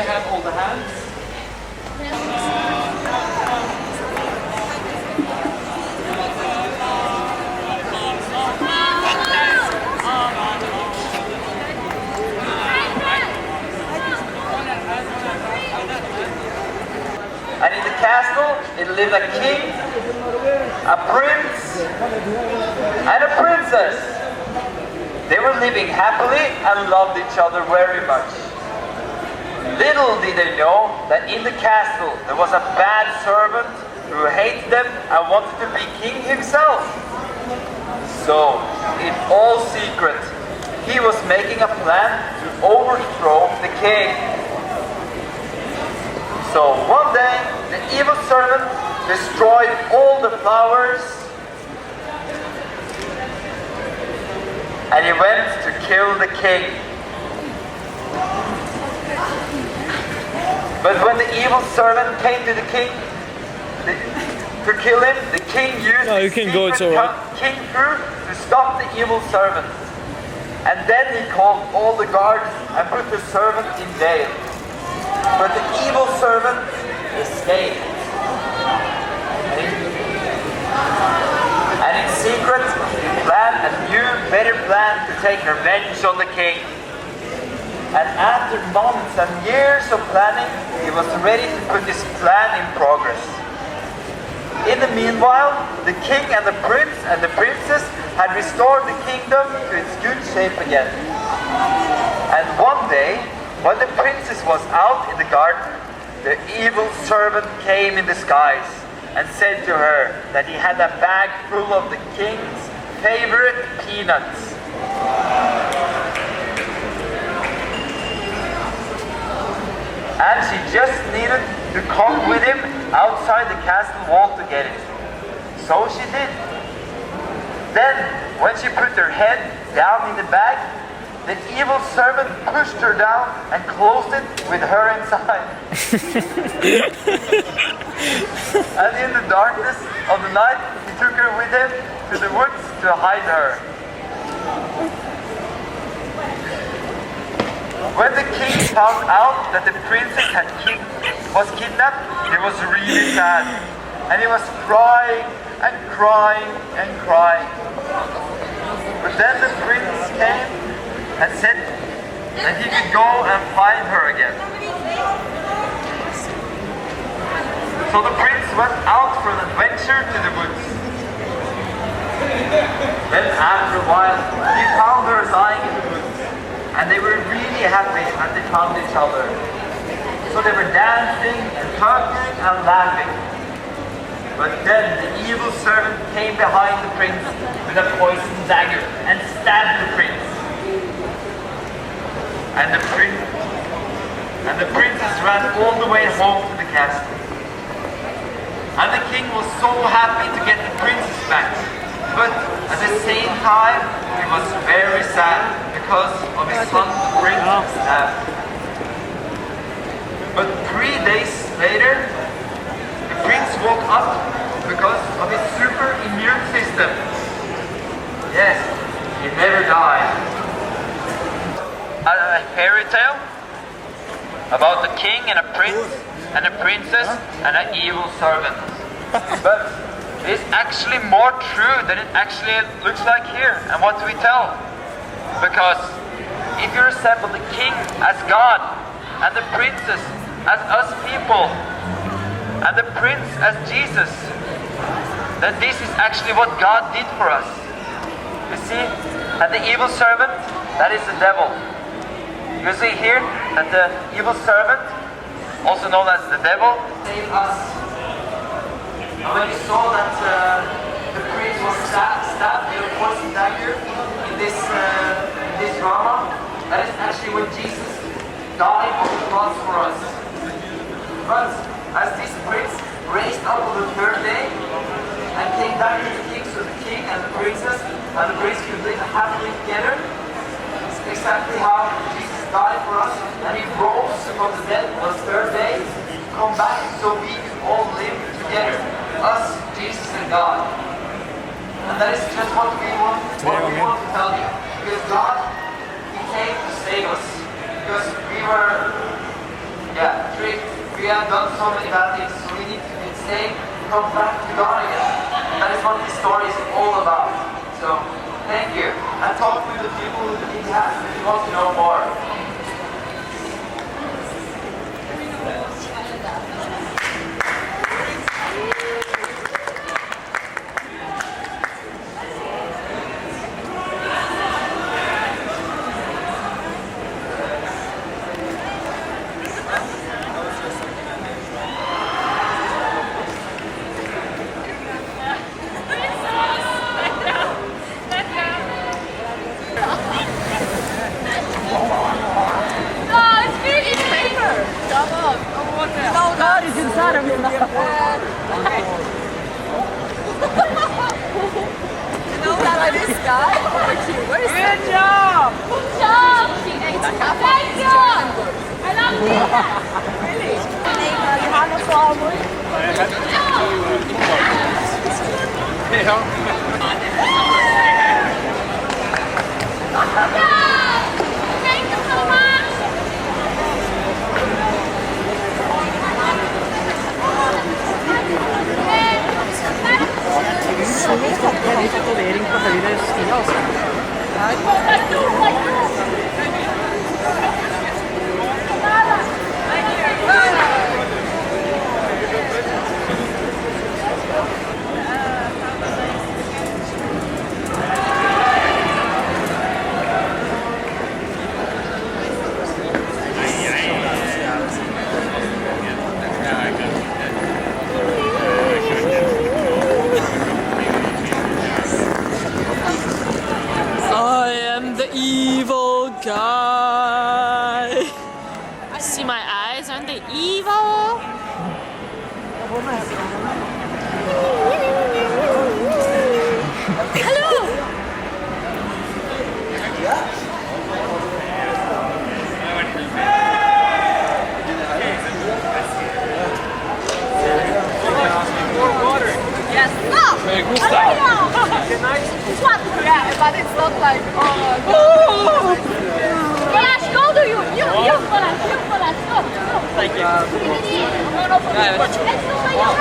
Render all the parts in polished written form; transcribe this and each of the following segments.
we have all the hands? And in the castle, it lived a king, a prince, and a princess. They were living happily and loved each other very much. Little did they know that in the castle there was a bad servant who hated them and wanted to be king himself. So, in all secret, he was making a plan to overthrow the king. So one day, the evil servant destroyed all the flowers and he went to kill the king. But when the evil servant came to the king to kill him, the king used you can go, it's all right. king crew to stop the evil servant. And then he called all the guards and put the servant in jail. But the evil servant escaped. And in secret, he planned a new, better plan to take revenge on the king. And after months and years of planning, he was ready to put his plan in progress. In the meanwhile, the king and the prince and the princess had restored the kingdom to its good shape again. And one day, when the princess was out in the garden, the evil servant came in disguise and said to her that he had a bag full of the king's favorite peanuts. And she just needed to come with him outside the castle wall to get it. So she did. Then, when she put her head down in the bag, the evil servant pushed her down and closed it with her inside. And in the darkness of the night, he took her with him to the woods to hide her. When the king found out that the princess was kidnapped, he was really sad. And he was crying and crying and crying. But then the prince came and said that he could go and find her again. So the prince went out for an adventure to the woods. Then after a while, he found her lying in the woods. And they were really happy that they found each other. So they were dancing and talking and laughing. But then the evil servant came behind the prince with a poisoned dagger and stabbed the prince. And the princess ran all the way home to the castle. And the king was so happy to get the princess back. But at the same time, he was very sad because of his son, the prince, stabbed. But 3 days later, the prince woke up because of his super immune system. Yes, he never died. A fairy tale about a king and a prince and a princess and an evil servant. But it's actually more true than it actually looks like here. And what do we tell? Because if you resemble the king as God and the princess as us people and the prince as Jesus, then this is actually what God did for us. You see? And the evil servant, that is the devil. You see here that the evil servant, also known as the devil, saved us. And when you saw that the prince was stabbed with a poisoned dagger in this drama, that is actually when Jesus died on the cross for us. But as this prince raised up on the third day and came back to the king, so the king and the princess and the prince could live happily together, it's exactly how Jesus died for us, and he rose from the dead on the third day to come back so we could all live together, us, Jesus and God. And that is just what we want to tell you. Because God, he came to save us. Because we were have done so many bad things, so we need to stay, come back to God again. That is what this story is all about. So, thank you. And talk with the people who need help if you want to know more. God is inside of him now. You know that this guy over here. Where is Good job! Good job! Thank you! I love you! Really? Johanna Farmer. Thank you so much! Tatovering på høyre side, altså. I am the evil guy. See my eyes? Aren't they evil? Hello! Yes. No! Me gusta. It's what? Yeah, but it's not like, oh. Flash, go to you! You flash, go! Thank you. No, no, let's go by your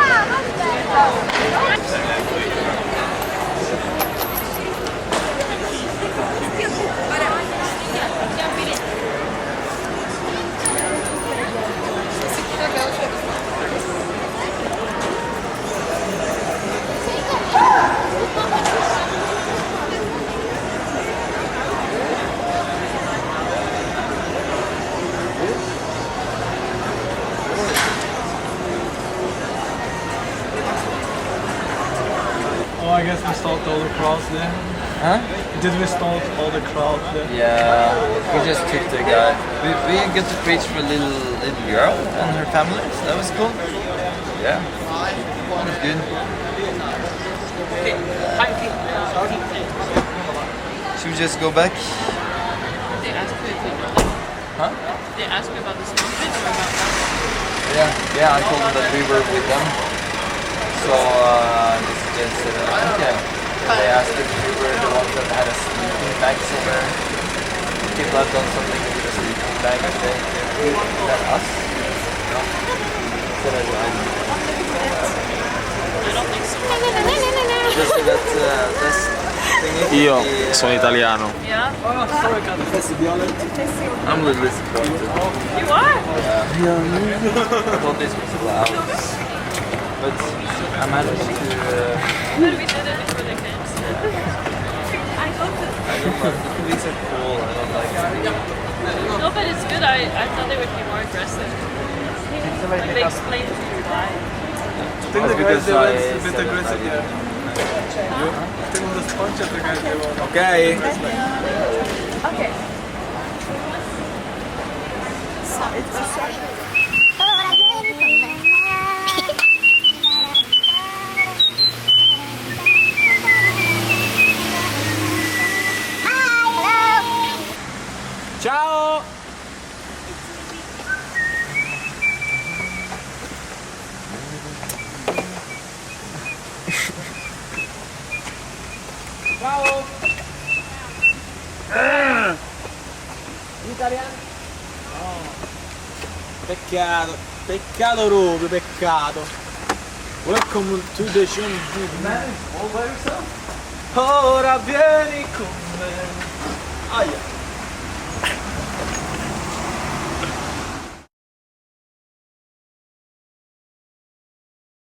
Oh, I guess we stalked all the crowds there. Huh? Did we stalk all the crowds there? Yeah, we just took the guy. We get to preach for a little girl and her family, so that was cool. Yeah, that was good. Should we just go back? They asked you if you know them. Huh? They asked you about the smoke pit or about that? Yeah, I told them that we were with them. So they said, okay. They asked if we were the ones that had a sleeping bag somewhere. People have done something with a sleeping bag and is that us? No. So that I don't think so. just that this thingy. Io sono italiano. Yeah? I'm a little disappointed. You are? I thought this was allowed. But I managed to. But we did it before the camps. I hope that. I don't know. The police are cool. I don't like it. No, but it's good. I thought they would be more aggressive. Like they explained to you why. I think the guys Because they were I a bit said aggressive, that I yeah. I think the sponge of the guys they were. Okay. Okay. Ciao! Ciao! Italiano? No. Peccato. Peccato Rubio, peccato. Welcome to the jungle. Man, all by yourself? Ora vieni con